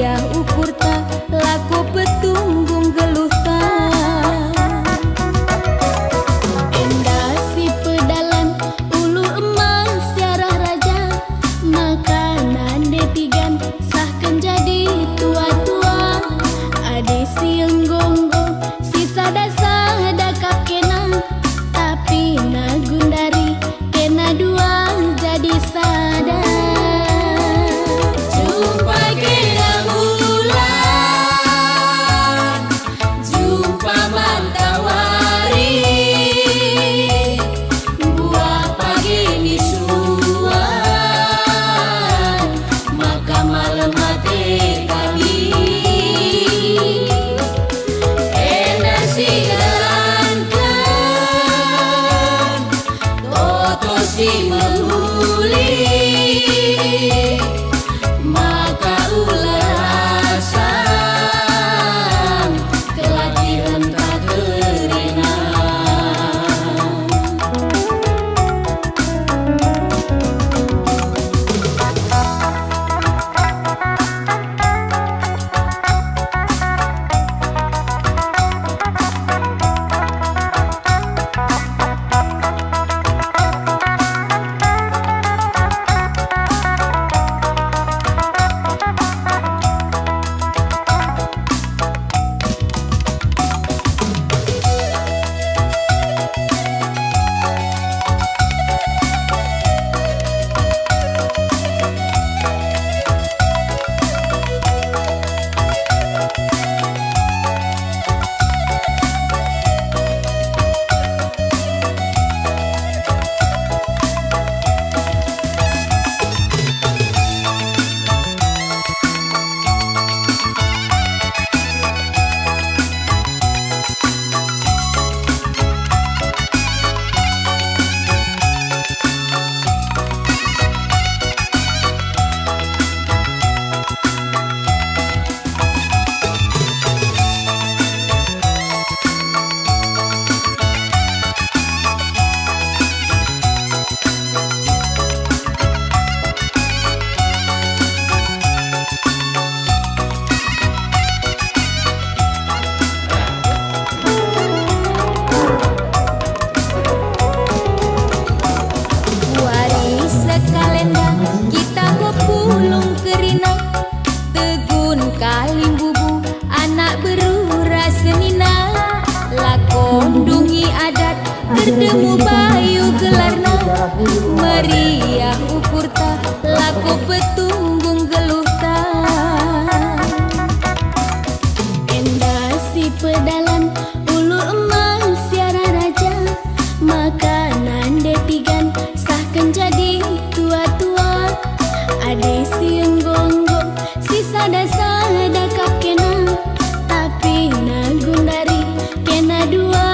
Meriah ukur ta laku petunggung geluh ta. Endah si pedalan ulu emas siarah raja, makanan detigan sahkan jadi tua-tua. Ade si enggonggo si sada-sada kakena, tapi nagundari kena dua jadi sada. Jumpa kena bulan, jumpa matahari, buah pagi ni suan, maka malam hati kami. Enak si jalankan, toto si menghuli, maka ulasan kelatihan tak keringan. Kita pepulung kerina tegun kaling bubu anak berura senina, lakon dungi adat terdemu bayu gelarna. Meriah ukur ta laku petunggung geluh ta. Endah si pedalan ulu emas siarah raja, makanan detigan sahkan jadi tua-tua. Ade si enggonggo si sada-sada kakena, tapi nagundari kena dua